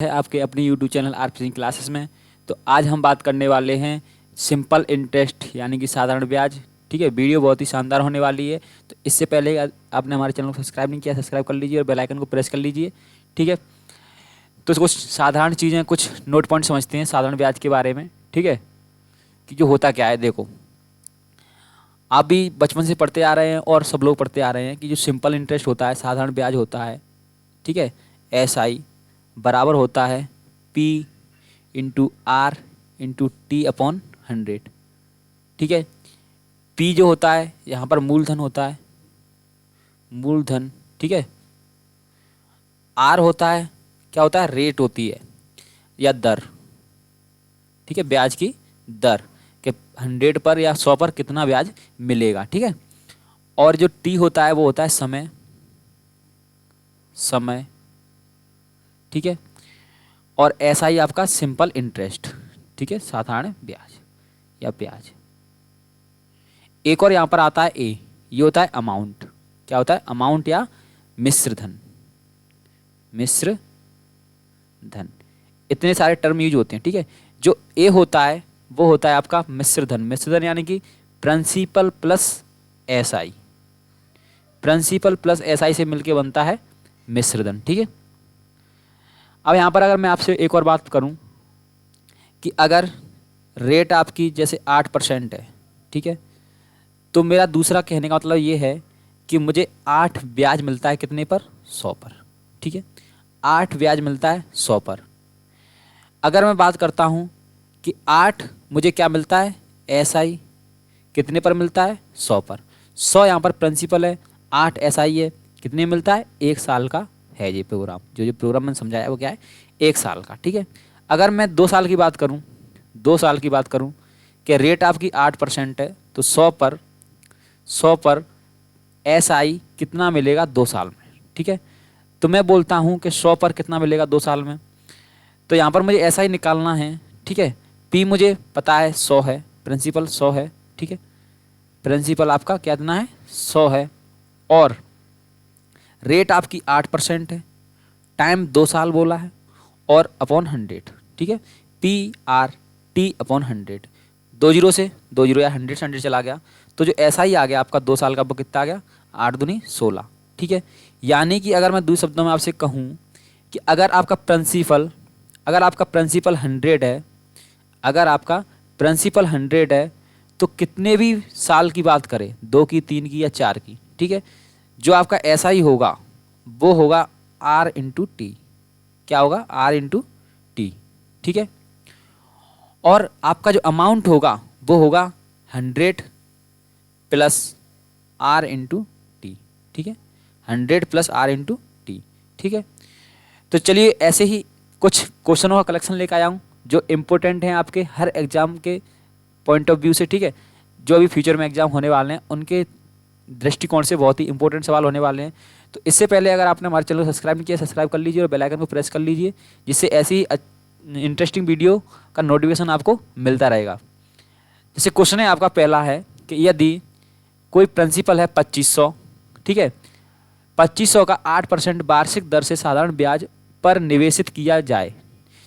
है आपके अपने YouTube channel RP Singh classes में। तो आज हम बात करने वाले हैं सिंपल इंटरेस्ट यानी कि साधारण ब्याज। ठीक है, वीडियो बहुत ही शानदार होने वाली है। तो इससे पहले आपने हमारे चैनल को सब्सक्राइब नहीं किया, सब्सक्राइब कर लीजिए और बेल आइकन को प्रेस कर लीजिए। ठीक है, तो कुछ साधारण चीज़ें, कुछ नोट पॉइंट समझते हैं साधारण ब्याज के बारे में। ठीक है, कि जो होता क्या है। देखो, आप भी बचपन से पढ़ते आ रहे हैं और सब लोग पढ़ते आ रहे हैं कि जो सिंपल इंटरेस्ट होता है, साधारण ब्याज होता है, ठीक है, SI बराबर होता है P into R into T upon 100। ठीक है, P जो होता है यहाँ पर मूलधन होता है, मूलधन। ठीक है, R होता है, क्या होता है, रेट होती है या दर। ठीक है, ब्याज की दर कि 100 पर या 100 पर कितना ब्याज मिलेगा। ठीक है, और जो T होता है वो होता है समय, समय। ठीक है, और SI आपका सिंपल इंटरेस्ट। ठीक है, साधारण ब्याज या ब्याज। एक और यहाँ पर आता है A, ये होता है अमाउंट। क्या होता है, अमाउंट या मिश्र धन, मिश्र धन। इतने सारे टर्म यूज होते हैं। ठीक है, जो A होता है वो होता है आपका मिश्र धन। मिश्र धन यानी कि principal plus SI, principal plus SI से मिलके बनता है मिश्र धन। ठीक है, अब यहाँ पर अगर मैं आपसे एक और बात करूँ कि अगर रेट आपकी जैसे 8% है, ठीक है, तो मेरा दूसरा कहने का मतलब ये है कि मुझे 8 ब्याज मिलता है कितने पर, 100 पर। ठीक है, 8 ब्याज मिलता है 100 पर। अगर मैं बात करता हूँ कि 8 मुझे क्या मिलता है, SI कितने पर मिलता है, 100 पर। 100 यहाँ पर प्रिंसिपल है, 8 SI है, कितने मिलता है, 1 साल का है ये प्रोग्राम। जो प्रोग्राम मैंने समझाया है वो क्या है, 1 साल का। ठीक है, अगर मैं 2 साल की बात करूं, 2 साल की बात करूं कि रेट आपकी 8% है, तो 100 पर SI कितना मिलेगा 2 साल में। ठीक है, तो मैं बोलता हूं कि 100 पर कितना मिलेगा 2 साल में। तो यहाँ पर मुझे SI निकालना है। ठीक है, P मुझे पता है 100 है, प्रिंसिपल 100 है। ठीक है, प्रिंसिपल आपका कितना है, 100 है, और रेट आपकी 8% है, टाइम 2 साल बोला है, और अपॉन 100। ठीक है, PRT अपॉन 100। 2 जीरो से 2 जीरो या 100 से 100 चला गया, तो जो SI आ गया आपका 2 साल का वो कितना आ गया, 8 दूनी 16। ठीक है, यानी कि अगर मैं दूसरे शब्दों में आपसे कहूँ कि अगर आपका प्रिंसिपल 100 है, अगर आपका प्रिंसिपल 100 है, तो कितने भी साल की बात करें, 2 की, 3 की या 4 की, ठीक है, जो आपका SI होगा वो होगा R इंटू टी। क्या होगा, R इंटू टी। ठीक है, और आपका जो अमाउंट होगा वो होगा 100 प्लस R इंटू टी। ठीक है, 100 प्लस R इंटू टी। ठीक है, तो चलिए ऐसे ही कुछ क्वेश्चनों का कलेक्शन लेकर आया हूँ जो इम्पोर्टेंट हैं आपके हर एग्जाम के पॉइंट ऑफ व्यू से। ठीक है, जो अभी फ्यूचर में एग्जाम होने वाले हैं उनके दृष्टिकोण से बहुत ही इंपॉर्टेंट सवाल होने वाले हैं। तो इससे पहले अगर आपने हमारे चैनल को सब्सक्राइब नहीं किया, सब्सक्राइब कर लीजिए और बेल आइकन को प्रेस कर लीजिए, जिससे ऐसी इंटरेस्टिंग वीडियो का नोटिफिकेशन आपको मिलता रहेगा। जैसे क्वेश्चन है आपका पहला है कि यदि कोई प्रिंसिपल है 2500, ठीक है, 2500 का 8% वार्षिक दर से साधारण ब्याज पर निवेशित किया जाए।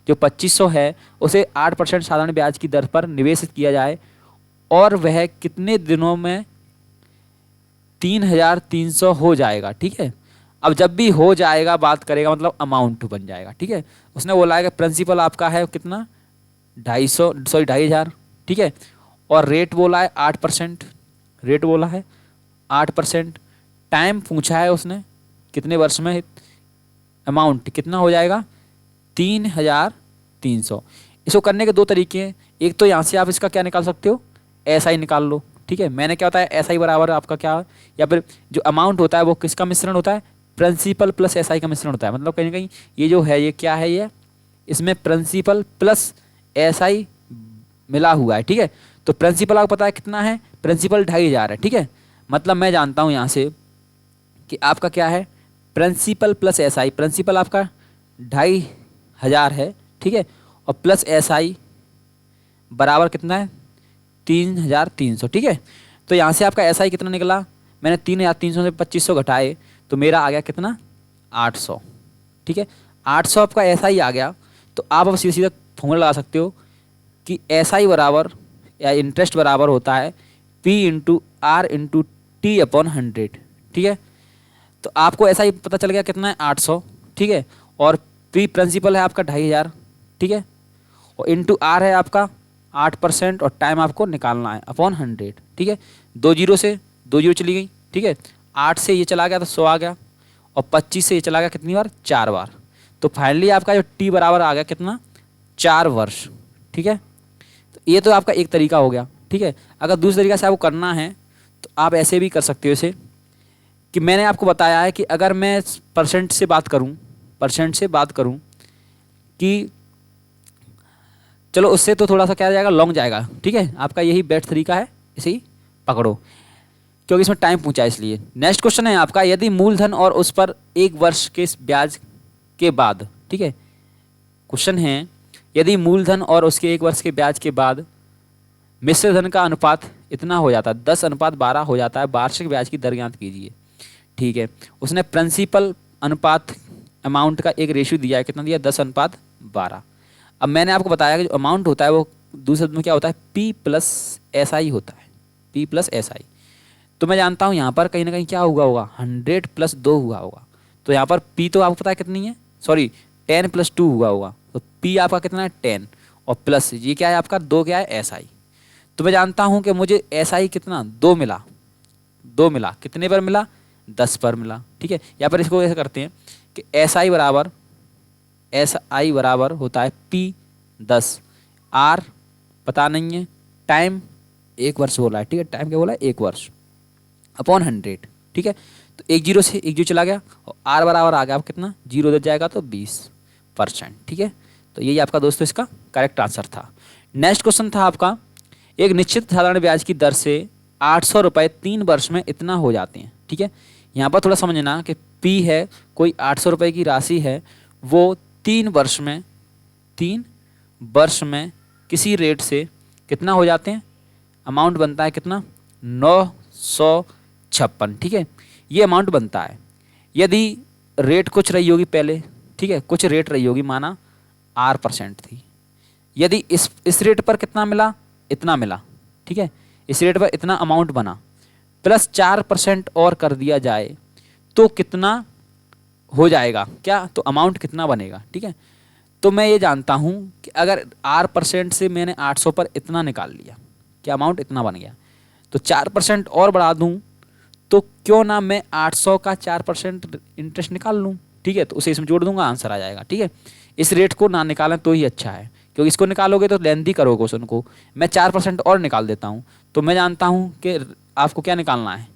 जो 2500 है उसे 8% साधारण ब्याज की दर पर निवेशित किया जाए, और वह कितने दिनों में 3300 हो जाएगा। ठीक है, अब जब भी हो जाएगा बात करेगा मतलब अमाउंट बन जाएगा। ठीक है, उसने बोला है कि प्रिंसिपल आपका है कितना, 2,500। ठीक है, और रेट बोला है 8%, रेट बोला है 8%, टाइम पूछा है उसने कितने वर्ष में, अमाउंट कितना हो जाएगा, 3300। इसको करने के 2 तरीके हैं। एक तो यहाँ से आप इसका क्या निकाल सकते हो, SI निकाल लो। ठीक है, मैंने क्या होता है, SI बराबर आपका क्या है, या फिर जो अमाउंट होता है वो किसका मिश्रण होता है, प्रिंसिपल प्लस SI का मिश्रण होता है। मतलब कहीं ना कहीं ये जो है ये क्या है, ये इसमें प्रिंसिपल प्लस SI मिला हुआ है। ठीक है, तो प्रिंसिपल आपको पता है कितना है, प्रिंसिपल 2500 है। ठीक है, मतलब मैं जानता हूँ यहाँ से कि आपका क्या है, प्रिंसिपल प्लस SI, प्रिंसिपल आपका 2500 है। ठीक है, और प्लस SI बराबर कितना है, 3300। ठीक है, तो यहाँ से आपका SI कितना निकला, मैंने 3300 से 2500 घटाए तो मेरा आ गया कितना, 800। ठीक है, 800 आपका SI आ गया, तो आप अब सीधा सीधा फॉर्मूला लगा सकते हो कि एस आई बराबर या इंटरेस्ट बराबर होता है P into R into T upon 100। ठीक है, तो आपको ऐसा ही पता चल गया कितना है 800। ठीक है, और पी प्रिंसिपल है आपका 2500। ठीक है, और इंटू आर है आपका 8% और टाइम आपको निकालना है अपॉन 100। ठीक है, 2 जीरो से 2 जीरो चली गई। ठीक है, 8 से ये चला गया तो 100 आ गया, और 25 से ये चला गया कितनी बार, 4 बार। तो फाइनली आपका जो टी बराबर आ गया कितना, 4 वर्ष। ठीक है, तो ये तो आपका एक तरीका हो गया। ठीक है, अगर दूसरे तरीका से आपको करना है तो आप ऐसे भी कर सकते हो इसे, कि मैंने आपको बताया है कि अगर मैं परसेंट से बात करूं कि चलो उससे तो थोड़ा सा क्या जाएगा, लॉन्ग जाएगा। ठीक है, आपका यही बेस्ट तरीका है, इसे ही पकड़ो क्योंकि इसमें टाइम पूछा है इसलिए। नेक्स्ट क्वेश्चन है आपका, यदि मूलधन और उस पर 1 वर्ष के ब्याज के बाद। ठीक है, क्वेश्चन है यदि मूलधन और उसके 1 वर्ष के ब्याज के बाद मिश्र धन का अनुपात इतना हो जाता है, 10:12 हो जाता है, वार्षिक ब्याज की दर ज्ञात कीजिए। ठीक है, उसने प्रिंसिपल अनुपात अमाउंट का एक रेशियो दिया है, कितना दिया, 10:12। अब मैंने आपको बताया कि जो अमाउंट होता है वो दूसरे शब्द में क्या होता है, P प्लस SI होता है, P प्लस SI। तो मैं जानता हूँ यहाँ पर कहीं ना कहीं क्या हुआ होगा, 100 + 2 हुआ होगा। तो यहाँ पर P तो आपको पता है कितनी है, सॉरी 10 + 2 हुआ होगा। तो P आपका कितना है 10, और प्लस ये क्या है आपका 2 क्या है SI। तो मैं जानता हूँ कि मुझे SI कितना 2 मिला, कितने पर मिला, 10 पर मिला। ठीक है, यहाँ पर इसको ऐसे करते हैं कि SI बराबर होता है P 10, R पता नहीं है, टाइम 1 वर्ष बोला है। ठीक है, टाइम क्या बोला है, 1 वर्ष अपॉन 100। ठीक है, तो 1 जीरो से 1 जीरो चला गया, और R बराबर आ गया आप कितना, 0 उधर जाएगा तो 20%। ठीक है, तो यही आपका दोस्तों इसका करेक्ट आंसर था। नेक्स्ट क्वेश्चन था आपका, एक निश्चित साधारण ब्याज की दर से 800 रुपये 3 वर्ष में इतना हो जाते हैं। ठीक है, यहाँ पर थोड़ा समझना कि P है कोई 800 रुपये की राशि है, वो 3 वर्ष में किसी रेट से कितना हो जाते हैं, अमाउंट बनता है कितना, 956। ठीक है, ये अमाउंट बनता है। यदि रेट कुछ रही होगी पहले, ठीक है, कुछ रेट रही होगी, माना R% थी, यदि इस रेट पर कितना मिला, इतना मिला। ठीक है, इस रेट पर इतना अमाउंट बना, प्लस 4% और कर दिया जाए तो कितना हो जाएगा, क्या, तो अमाउंट कितना बनेगा। ठीक है, तो मैं ये जानता हूँ कि अगर R% से मैंने 800 पर इतना निकाल लिया, क्या अमाउंट इतना बन गया, तो 4% और बढ़ा दूँ तो क्यों ना मैं 800 का 4% इंटरेस्ट निकाल लूँ। ठीक है, तो उसे इसमें जोड़ दूंगा, आंसर आ जाएगा। ठीक है, इस रेट को ना निकालें तो ही अच्छा है, क्योंकि इसको निकालोगे तो लेंथी करोगे क्वेश्चन को। मैं 4% और निकाल देता हूँ, तो मैं जानता हूँ कि आपको क्या निकालना है,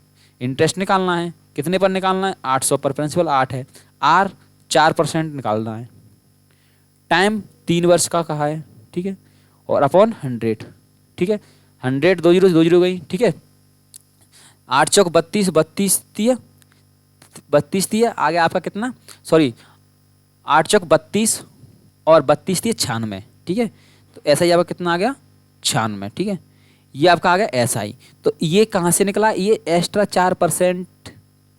इंटरेस्ट निकालना है। कितने पर निकालना है, 800 पर, प्रिंसिपल 8 है, R 4% निकालना है, टाइम 3 वर्ष का कहा है। ठीक है, और अपॉन 100। ठीक है, 100 2 जीरो 2 जीरो गई। ठीक है, 8 चौक 32, 32 थी, आगे आपका कितना, सॉरी 8 चौक 32 और 32 थी 96। ठीक है, तो ऐसा ही आपका कितना आ गया, 96। ठीक है, ये आपका आ गया SI। तो ये कहाँ से निकला, ये एक्स्ट्रा 4%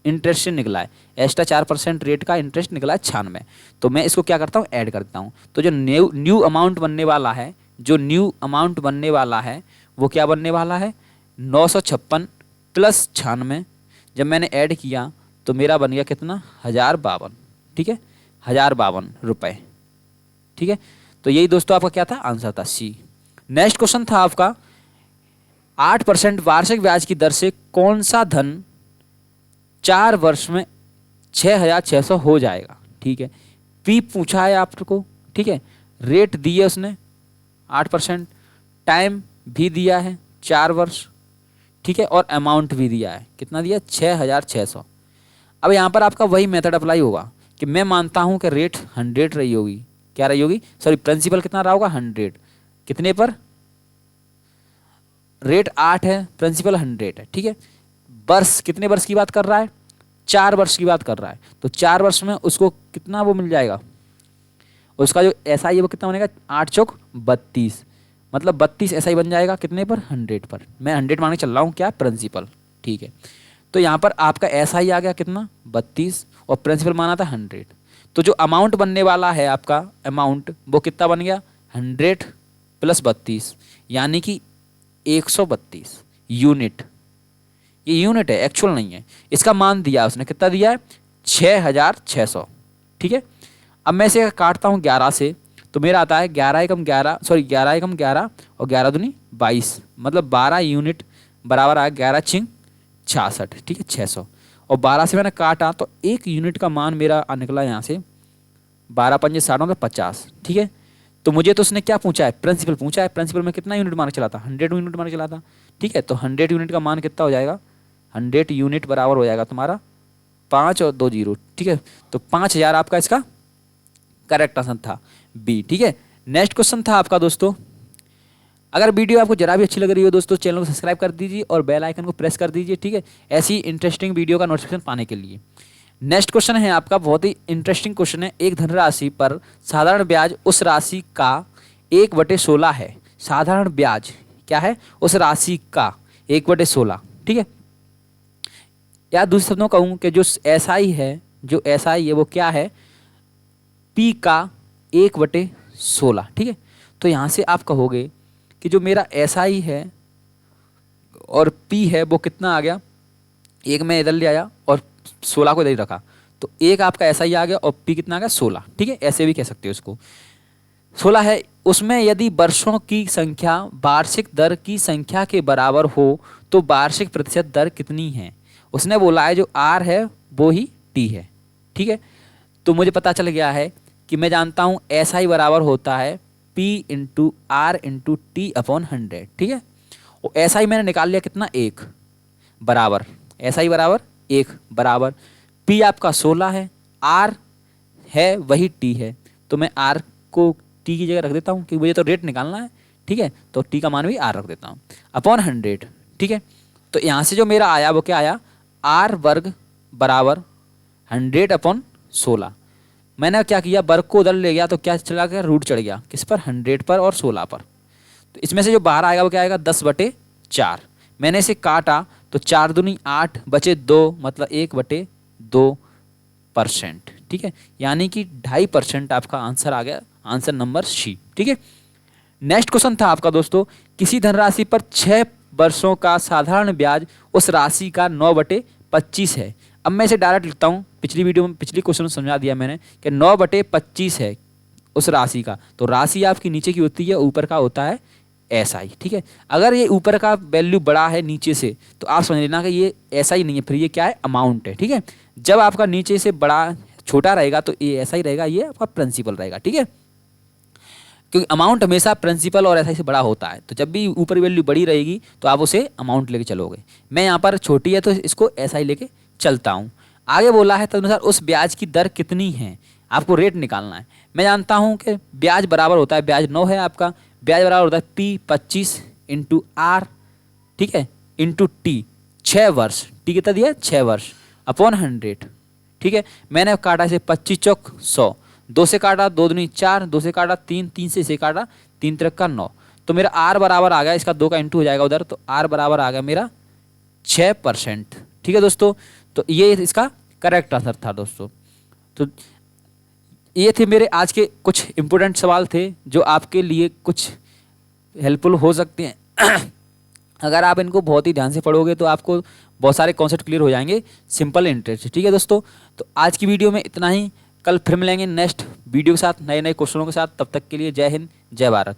इंटरेस्ट से निकला है, एक्स्ट्रा 4% रेट का इंटरेस्ट निकला है 96। तो मैं इसको क्या करता हूँ, ऐड करता हूँ। तो जो न्यू अमाउंट बनने वाला है, वो क्या बनने वाला है, 956 + 96। जब मैंने ऐड किया तो मेरा बन गया कितना, 1052। ठीक है, 1052 रुपये। ठीक है, तो यही दोस्तों आपका क्या था, आंसर था C। नेक्स्ट क्वेश्चन था आपका, 8% वार्षिक ब्याज की दर से कौन सा धन 4 वर्ष में 6600 हो जाएगा। ठीक है, P पूछा है आपको। ठीक है, रेट दी है उसने 8%, टाइम भी दिया है 4 वर्ष। ठीक है, और अमाउंट भी दिया है, कितना दिया, 6600। अब यहाँ पर आपका वही मेथड अप्लाई होगा कि मैं मानता हूँ कि रेट 100 रही होगी, क्या रही होगी, सॉरी प्रिंसिपल कितना रहा होगा, 100, कितने पर, रेट 8 है, प्रिंसिपल 100 है। ठीक है, वर्ष कितने वर्ष की बात कर रहा है, 4 वर्ष की बात कर रहा है। तो 4 वर्ष में उसको कितना वो मिल जाएगा, उसका जो SI है वो कितना बनेगा, 8 चौक 32, मतलब 32 SI बन जाएगा, कितने पर, 100 पर। मैं 100 मांगने चल रहा हूँ, क्या, प्रिंसिपल। ठीक है, तो यहाँ पर आपका SI आ गया कितना, 32, और प्रिंसिपल माना था 100। तो जो अमाउंट बनने वाला है आपका अमाउंट वो कितना बन गया 100 + 32 यानी कि 132 यूनिट। ये यूनिट है, एक्चुअल नहीं है। इसका मान दिया उसने, कितना दिया है 6600। ठीक है, अब मैं इसे काटता हूँ 11 से, तो मेरा आता है 11 एकम 11 सॉरी 11 एकम 11 और 11 दूनी 22, मतलब 12 यूनिट बराबर आया 11 छिंग 66। ठीक है 600, और 12 से मैंने काटा तो 1 यूनिट का मान मेरा निकला यहाँ से 12 पंजे 60 मतलब 50। ठीक है, तो मुझे तो उसने क्या पूछा है, प्रिंसिपल पूछा है। प्रिंसिपल में कितना यूनिट मान के चला था 100 यूनिट मान के चला था। ठीक है, तो 100 यूनिट का मान कितना हो जाएगा 100 यूनिट बराबर हो जाएगा तुम्हारा 5 और 2 जीरो। ठीक है, तो 5000 आपका इसका करेक्ट आंसर था बी। ठीक है, नेक्स्ट क्वेश्चन था आपका दोस्तों, अगर वीडियो आपको जरा भी अच्छी लग रही हो दोस्तों चैनल को सब्सक्राइब कर दीजिए और बेल आइकन को प्रेस कर दीजिए। ठीक है, ऐसी इंटरेस्टिंग वीडियो का नोटिफिकेशन पाने के लिए। नेक्स्ट क्वेश्चन है आपका, बहुत ही इंटरेस्टिंग क्वेश्चन है। एक धनराशि पर साधारण ब्याज उस राशि का 1/16 है। साधारण ब्याज क्या है, उस राशि का 1/16। ठीक है, या दूसरे शब्दों कहूँ कि जो SI है, जो SI है वो क्या है P का 1/16। ठीक है, तो यहाँ से आप कहोगे कि जो मेरा SI है और P है वो कितना आ गया, एक मैं इधर ले आया और 16 को इधर ही रखा, तो एक आपका SI आ गया और P कितना आ गया 16। ठीक है, ऐसे भी कह सकते हो इसको। 16 है, उसमें यदि वर्षों की संख्या वार्षिक दर की संख्या के बराबर हो तो वार्षिक प्रतिशत दर कितनी है। उसने बोला है जो R है वो ही T है। ठीक है, तो मुझे पता चल गया है कि मैं जानता हूँ SI बराबर होता है P × R × T/100। ठीक है, और SI मैंने निकाल लिया कितना 1 बराबर, SI बराबर 1 बराबर P आपका 16 है, R है वही T है, तो मैं R को T की जगह रख देता हूँ क्योंकि मुझे तो रेट निकालना है। ठीक है, तो T का मान भी R रख देता हूँ अपॉन 100। ठीक है, तो यहाँ से जो मेरा आया वो क्या आया R वर्ग बराबर 100/16। मैंने क्या किया, वर्ग को उधर ले गया तो क्या चला गया, रूट चढ़ गया किस पर 100 पर और 16 पर। तो इसमें से जो बाहर आएगा वो क्या आएगा 10/4। मैंने इसे काटा तो 4 दूनी 8 बचे 2 मतलब 1/2%। ठीक है, यानी कि 2.5% आपका आंसर आ गया, आंसर नंबर सी। ठीक है, नेक्स्ट क्वेश्चन था आपका दोस्तों, किसी धनराशि पर 6 वर्षों का साधारण ब्याज उस राशि का 9/25 है। अब मैं इसे डायरेक्ट लिखता हूँ, पिछली वीडियो में पिछली क्वेश्चन में समझा दिया मैंने कि 9/25 है उस राशि का, तो राशि आपकी नीचे की होती है, ऊपर का होता है SI। ठीक है, अगर ये ऊपर का वैल्यू बड़ा है नीचे से तो आप समझ लेना कि ये SI नहीं है, फिर ये क्या है अमाउंट है। ठीक है, जब आपका नीचे से बड़ा छोटा रहेगा तो ये SI रहेगा, ये आपका प्रिंसिपल रहेगा। ठीक है, क्योंकि अमाउंट हमेशा प्रिंसिपल और SI से बड़ा होता है, तो जब भी ऊपर वैल्यू बड़ी रहेगी तो आप उसे अमाउंट लेके चलोगे। मैं यहाँ पर छोटी है तो इसको SI लेके चलता हूँ। आगे बोला है तदनुसार उस ब्याज की दर कितनी है, आपको रेट निकालना है। मैं जानता हूँ कि ब्याज बराबर होता है, ब्याज 9 है आपका, ब्याज बराबर होता है P 25 × R। ठीक है, × T 6 वर्ष, T कितना दिया 6 वर्ष अपॉन 100। ठीक है, मैंने काटा इसे 25 चौक 100, 2 से काटा 2 दूनी 4, 2 से काटा 3, 3 से इसे काटा 3 3 का 9, तो मेरा R बराबर आ गया, इसका 2 का इंटू हो जाएगा उधर, तो R बराबर आ गया मेरा 6%। ठीक है दोस्तों, तो ये इसका करेक्ट आंसर था दोस्तों। तो ये थे मेरे आज के कुछ इंपॉर्टेंट सवाल थे जो आपके लिए कुछ हेल्पफुल हो सकते हैं। अगर आप इनको बहुत ही ध्यान से पढ़ोगे तो आपको बहुत सारे कॉन्सेप्ट क्लियर हो जाएंगे, सिंपल इंटरेस्ट। ठीक है दोस्तों, तो आज की वीडियो में इतना ही, कल फिर मिलेंगे नेक्स्ट वीडियो के साथ नए नए क्वेश्चनों के साथ। तब तक के लिए जय हिंद जय भारत।